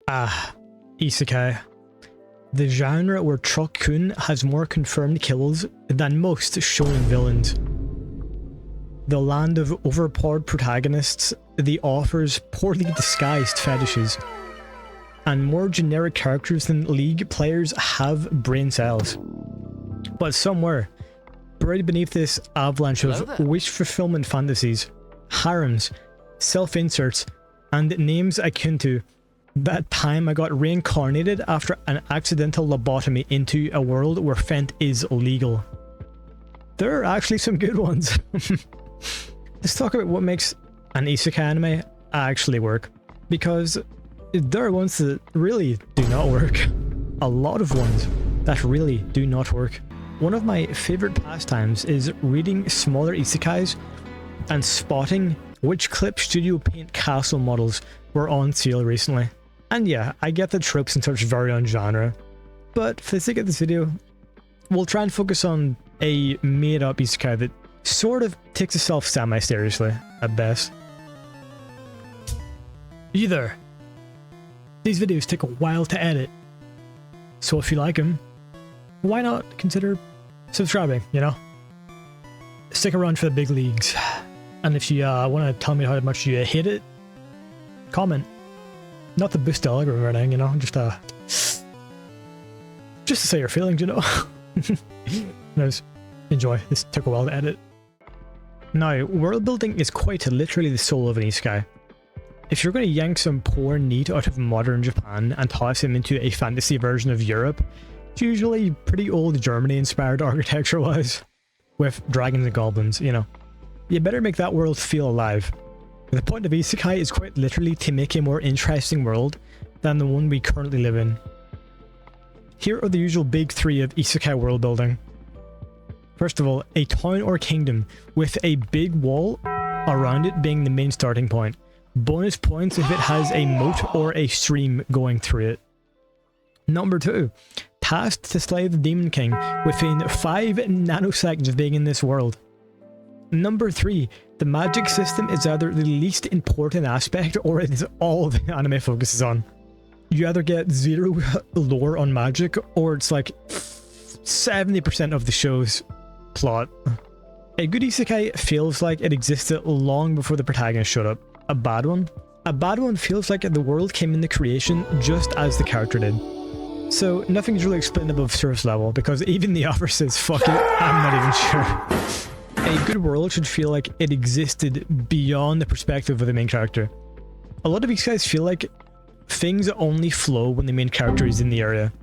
Isekai. The genre where Truck-kun has more confirmed kills than most shonen villains. The land of overpowered protagonists, the author's poorly disguised fetishes, and more generic characters than League players have brain cells. But somewhere, buried beneath this avalanche of wish fulfillment fantasies, harems, self-inserts, and names akin to that time I got reincarnated after an accidental lobotomy into a world where Fent is illegal. There are actually some good ones. Let's talk about what makes an isekai anime actually work, because there are ones that really do not work. A lot of ones that really do not work. One of my favorite pastimes is reading smaller isekais and spotting which Clip Studio Paint castle models were on sale recently. And yeah, I get that Tropes and such vary on genre, but for the sake of this video, we'll try and focus on a made-up isekai that sort of takes itself semi-seriously, at best. Either. These videos take a while to edit, so if you like them, why not consider subscribing, you know? Stick around for the big leagues. And if you want to tell me how much you hate it, comment. Not to boost the algorithm or anything, you know, just to say your feelings, you know. Anyways, enjoy. This took a while to edit. Now, world building is quite literally the soul of an isekai. If you're going to yank some poor NEET out of modern Japan and toss him into a fantasy version of Europe, it's usually pretty old Germany inspired architecture-wise, with dragons and goblins, you know. You better make that world feel alive. The point of isekai is quite literally to make a more interesting world than the one we currently live in. Here are the usual big three of isekai world building. First of all, a town or kingdom with a big wall around it being the main starting point. Bonus points if it has a moat or a stream going through it. Number 2, tasked to slay the Demon King within 5 nanoseconds of being in this world. Number 3, the magic system is either the least important aspect or it is all the anime focuses on. You either get 0 lore on magic or it's like 70% of the show's plot. A good isekai feels like it existed long before the protagonist showed up. A bad one? A bad one feels like the world came into creation just as the character did. So nothing's really explained above surface level because even the author says fuck it, I'm not even sure. A good world should feel like it existed beyond the perspective of the main character. A lot of these guys feel like things only flow when the main character is in the area.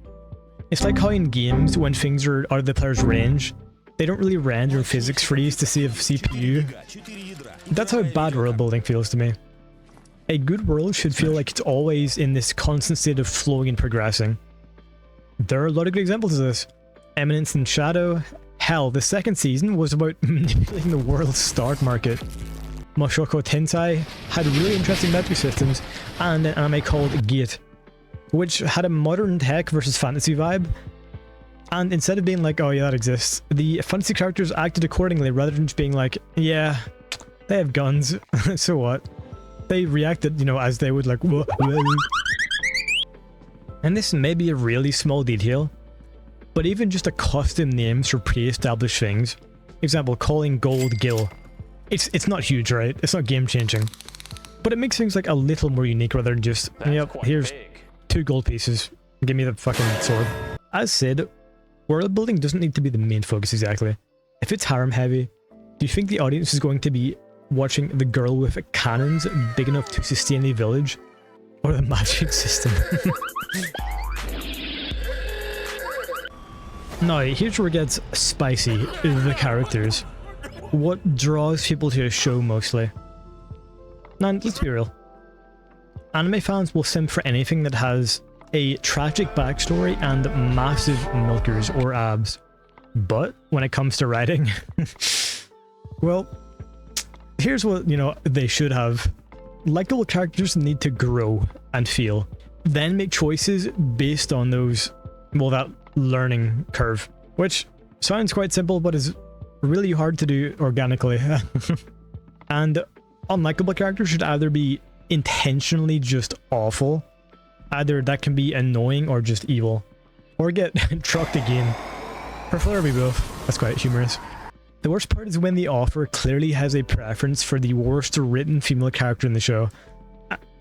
It's like how in games, when things are out of the player's range, they don't really render in physics freeze to save CPU. That's how bad world building feels to me. A good world should feel like it's always in this constant state of flowing and progressing. There are a lot of good examples of this. Eminence and Shadow. Hell, the second season was about manipulating the world's stock market. Mushok Tensei had really interesting metric systems, and an anime called Gate, which had a modern tech versus fantasy vibe. And instead of being like, oh yeah, that exists, the fantasy characters acted accordingly rather than just being like, yeah, they have guns, so what? They reacted, you know, as they would like, whoa, whoa. And this may be a really small detail, but even just a custom names for pre-established things, example, calling gold Gil, it's not huge, right? It's not game-changing, but it makes things like a little more unique rather than just, yep, here's 2 gold pieces, give me the fucking sword. As said, world building doesn't need to be the main focus exactly. If it's harem heavy, do you think the audience is going to be watching the girl with cannons big enough to sustain the village? Or the magic system? Now, here's where it gets spicy, the characters. What draws people to a show mostly? Now, let's be real. Anime fans will simp for anything that has a tragic backstory and massive milkers or abs. But when it comes to writing, well, here's what, you know, they should have. Likeable characters need to grow and feel, then make choices based on those, well, that learning curve, which sounds quite simple but is really hard to do organically. And unlikable characters should either be intentionally just awful Either that can be annoying or just evil. Or get trucked again. Preferably both. That's quite humorous. The worst part is when the author clearly has a preference for the worst written female character in the show.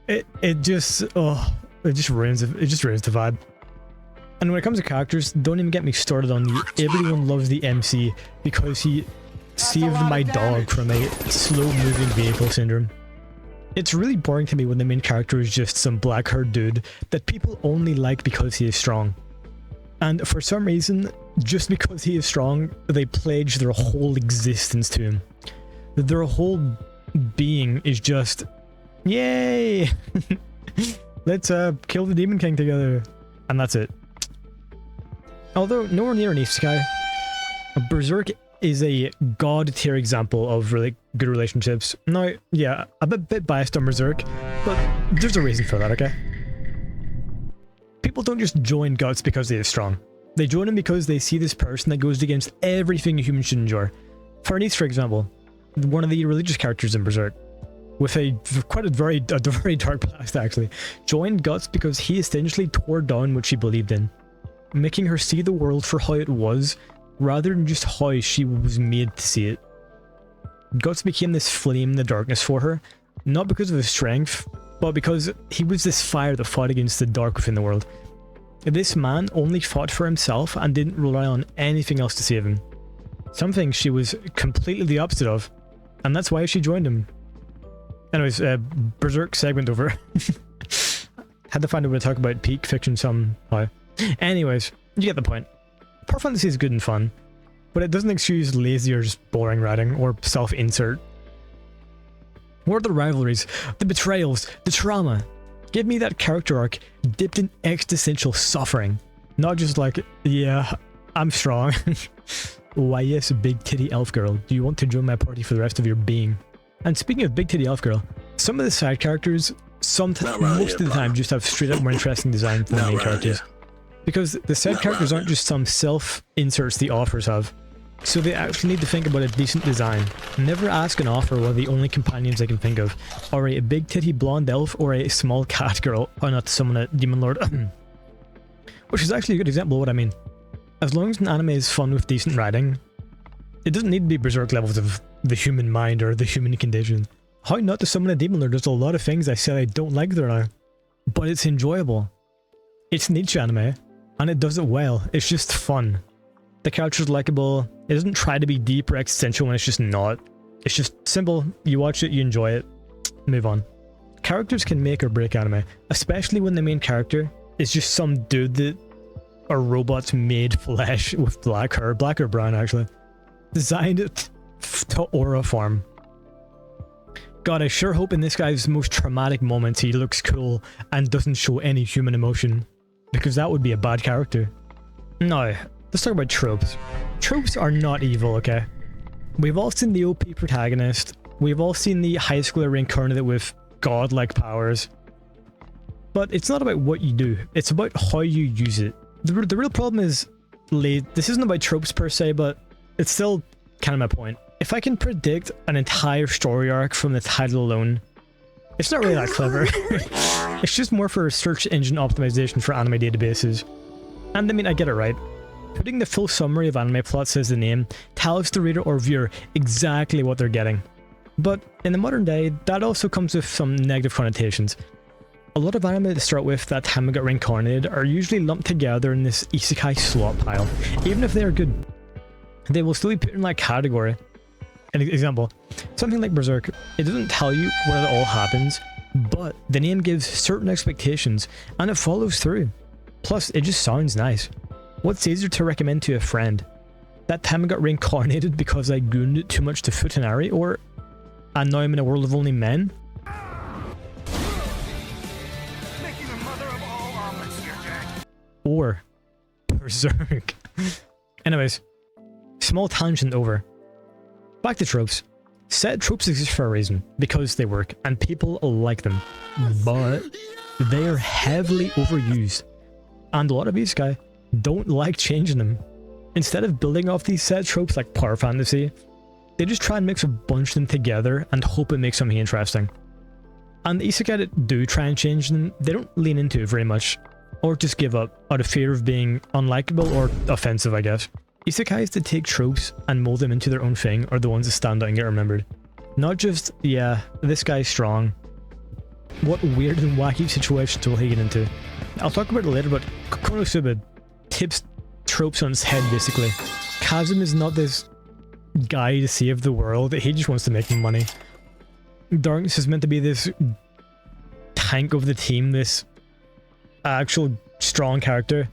It just ruins it. It just ruins the vibe. And when it comes to characters, don't even get me started on the everyone loves the MC because he saved my dog from a slow-moving vehicle syndrome. It's really boring to me when the main character is just some black-haired dude that people only like because he is strong. And for some reason, just because he is strong, they pledge their whole existence to him. Their whole being is just, yay! Let's kill the Demon King together. And that's it. Although nowhere near an Isekai, Berserk is a god tier example of really good relationships. Now, yeah, I'm a bit biased on Berserk, but there's a reason for that, okay? People don't just join Guts because they are strong. They join him because they see this person that goes against everything a human should endure. Farnese, for example, one of the religious characters in Berserk, with a very dark past actually, joined Guts because he essentially tore down what she believed in, making her see the world for how it was, rather than just how she was made to see it. Guts became this flame in the darkness for her, not because of his strength, but because he was this fire that fought against the dark within the world. This man only fought for himself and didn't rely on anything else to save him. Something she was completely the opposite of, and that's why she joined him. Anyways, Berserk segment over. Had to find a way to talk about peak fiction somehow. Anyways, you get the point. Power fantasy is good and fun, but it doesn't excuse lazy or just boring writing or self-insert. What are the rivalries, the betrayals, the trauma? Give me that character arc dipped in existential suffering. Not just like, yeah, I'm strong. Why yes, big titty elf girl, do you want to join my party for the rest of your being? And speaking of big titty elf girl, some of the side characters, most of the time, just have straight up more interesting design than the main characters. Because the side characters aren't just some self-inserts the authors have. So they actually need to think about a decent design. Never ask an author what are the only companions they can think of. Are a big titty blonde elf or a small cat girl, or not to summon a demon lord. Which is actually a good example of what I mean. As long as an anime is fun with decent writing, it doesn't need to be Berserk levels of the human mind or the human condition. How not to summon a demon lord? There's a lot of things I said I don't like there now. But it's enjoyable. It's niche anime, and it does it well. It's just fun. The character's likable. It doesn't try to be deep or existential when it's just not. It's just simple. You watch it, you enjoy it. Move on. Characters can make or break anime, especially when the main character is just some dude that are robots made flesh with black hair, black or brown actually, designed to aura form. God, I sure hope in this guy's most traumatic moments he looks cool and doesn't show any human emotion, because that would be a bad character. Now, let's talk about tropes. Tropes are not evil, okay? We've all seen the OP protagonist, we've all seen the high schooler reincarnated with godlike powers, but it's not about what you do, it's about how you use it. The real problem is, this isn't about tropes per se, but it's still kind of my point. If I can predict an entire story arc from the title alone, it's not really that clever. It's just more for search engine optimization for anime databases. And I mean, I get it right. Putting the full summary of anime plots as the name tells the reader or viewer exactly what they're getting. But in the modern day, that also comes with some negative connotations. A lot of anime to start with that Tanya got reincarnated are usually lumped together in this Isekai slot pile. Even if they are good, they will still be put in that category. An example, something like Berserk, it doesn't tell you where it all happens, but the name gives certain expectations, and it follows through. Plus, it just sounds nice. What's easier to recommend to a friend? That Tanya got reincarnated because I gooned it too much to Futanari, or and now I'm in a world of only men? Or Berserk. Anyways, small tangent over. Back to tropes. Set tropes exist for a reason, because they work, and people like them. But they are heavily overused, and a lot of isekai don't like changing them. Instead of building off these set tropes like power fantasy, they just try and mix a bunch of them together and hope it makes something interesting. And the isekai that do try and change them, they don't lean into it very much, or just give up out of fear of being unlikable or offensive, I guess. Isekais that take tropes and mold them into their own thing are the ones that stand out and get remembered. Not just, yeah, this guy's strong. What weird and wacky situations will he get into? I'll talk about it later, but Konosuba tips tropes on its head, basically. Kazuma is not this guy to save the world, he just wants to make money. Darkness is meant to be this tank of the team, this actual strong character.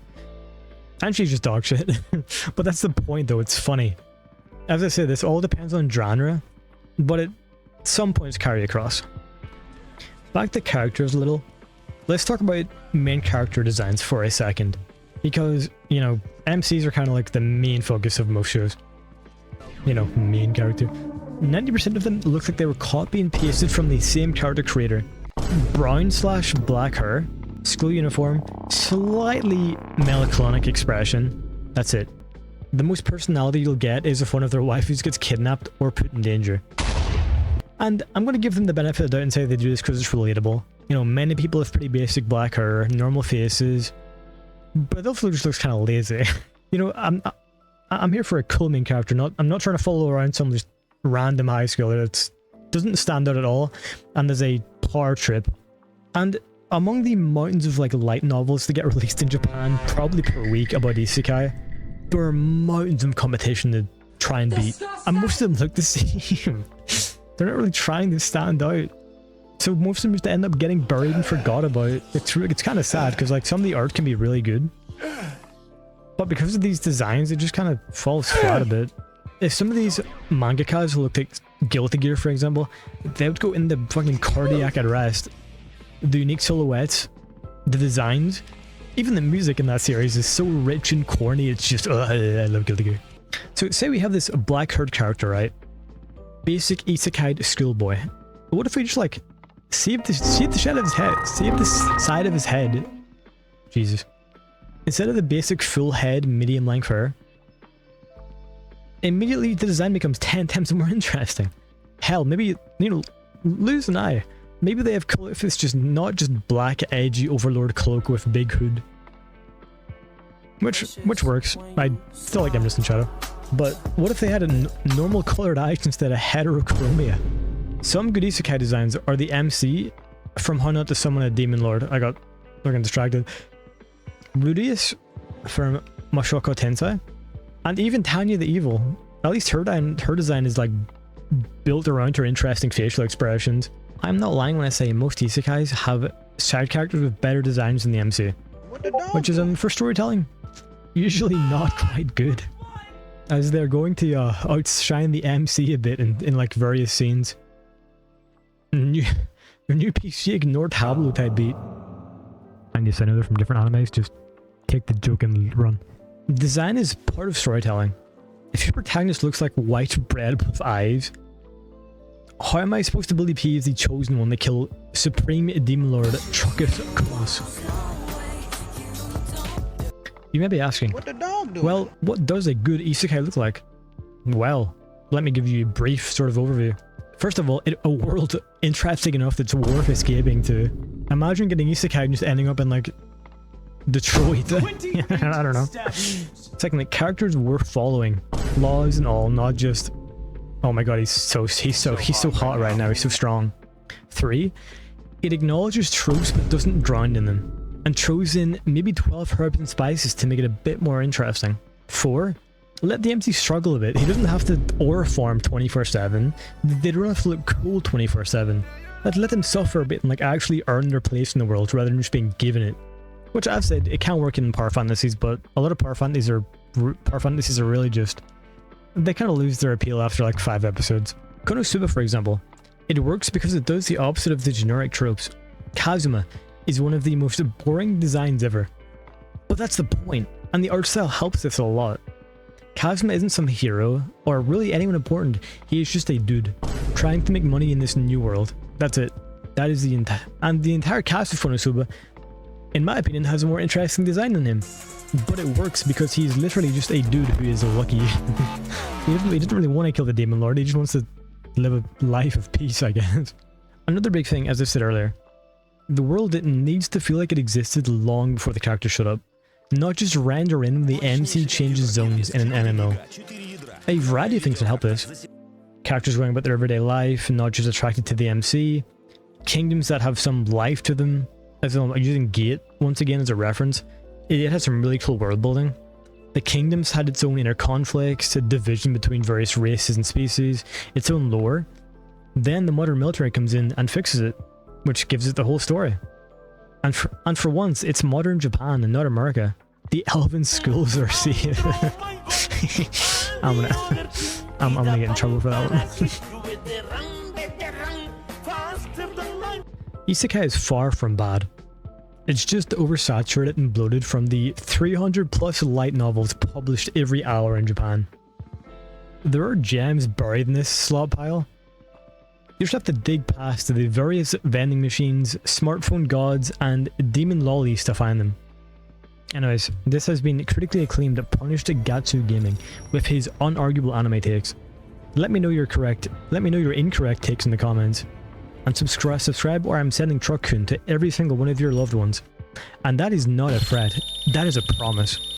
And she's just dog shit. But that's the point though, it's funny. As I said, this all depends on genre, but at some points carry across. Back to characters a little. Let's talk about main character designs for a second. Because, you know, MCs are kind of like the main focus of most shows. You know, main character. 90% of them look like they were copy and pasted from the same character creator. Brown/black hair, school uniform, slightly melancholic expression. That's it. The most personality you'll get is if one of their waifus gets kidnapped or put in danger. And I'm going to give them the benefit of the doubt and say they do this because it's relatable. You know, many people have pretty basic black hair, normal faces, but it also just looks kind of lazy. You know, I'm here for a cool main character. I'm not trying to follow around some just random high schooler that doesn't stand out at all, and there's a power trip. And among the mountains of like light novels that get released in Japan, probably per week about isekai, there are mountains of competition to try and beat, and most of them look the same. They're not really trying to stand out. So most of them just end up getting buried and forgot about. It's kind of sad because like some of the art can be really good, but because of these designs, it just kind of falls flat a bit. If some of these mangakas who look like Guilty Gear, for example, they would go in the fucking cardiac arrest. The unique silhouettes, the designs, even the music in that series is so rich and corny, it's just, I love Guilty Gear. So say we have this black-haired character, right? Basic isekai schoolboy. But what if we just like, save the side of his head, save the side of his head. Jesus. Instead of the basic full head, medium length hair, immediately the design becomes 10 times more interesting. Hell, maybe, you know, lose an eye. Maybe they have color if it's just not just black edgy overlord cloak with big hood. Which works. I still like Emerson Shadow. But what if they had a normal colored eyes instead of heterochromia? Some good isekai designs are the MC from How Not to Summon a Demon Lord. I got fucking distracted. Rudius from Mushok Tensei. And even Tanya the Evil. At least her design is like built around her interesting facial expressions. I'm not lying when I say most isekais have side characters with better designs than the MC. Which is, for storytelling, usually not quite good. As they're going to outshine the MC a bit in like various scenes. New PC ignored Tableau type beat. And yes, I know they're from different animes, just take the joke and run. Design is part of storytelling. If your protagonist looks like white bread with eyes, how am I supposed to believe he is the chosen one to kill Supreme Demon Lord Trucket Cross? You may be asking, what the dog doing? Well, what does a good isekai look like? Well, let me give you a brief sort of overview. First of all, a world interesting enough that's worth escaping to. Imagine getting isekai and just ending up in like Detroit. I don't know. Secondly, characters worth following, laws and all, not just, oh my god, he's so hot right now, he's so strong. 3, it acknowledges tropes but doesn't drown in them, and throws in maybe 12 herbs and spices to make it a bit more interesting. 4, let the MC struggle a bit. He doesn't have to aura farm 24/7. They don't have to look cool 24/7. Let them suffer a bit and like actually earn their place in the world rather than just being given it. Which I've said, it can work in power fantasies, but a lot of power fantasies are really just, they kind of lose their appeal after like 5 episodes. Konosuba, for example, it works because it does the opposite of the generic tropes. Kazuma is one of the most boring designs ever. But that's the point, and the art style helps this a lot. Kazuma isn't some hero, or really anyone important, he is just a dude, trying to make money in this new world. That's it. That is the entire cast of Konosuba, in my opinion, has a more interesting design than him. But it works because he's literally just a dude who is lucky. He doesn't really want to kill the Demon Lord, he just wants to live a life of peace, I guess. Another big thing, as I said earlier, the world needs to feel like it existed long before the characters showed up, not just render in when the MC changes zones in an MMO. A variety of things can help this. Characters going about their everyday life, not just attracted to the MC. Kingdoms that have some life to them. As I'm using Gate once again as a reference, it has some really cool world building. The kingdoms had its own inner conflicts, a division between various races and species, its own lore. Then the modern military comes in and fixes it, which gives it the whole story. And for once, it's modern Japan and not America. The elven schools are see. I'm gonna get in trouble for that one. Isekai is far from bad. It's just oversaturated and bloated from the 300 plus light novels published every hour in Japan. There are gems buried in this slot pile. You just have to dig past the various vending machines, smartphone gods, and demon lollies to find them. Anyways, this has been critically acclaimed at Punished Gatsu Gaming with his unarguable anime takes. Let me know your incorrect takes in the comments. And subscribe or I'm sending Truck-kun to every single one of your loved ones. And that is not a threat, that is a promise.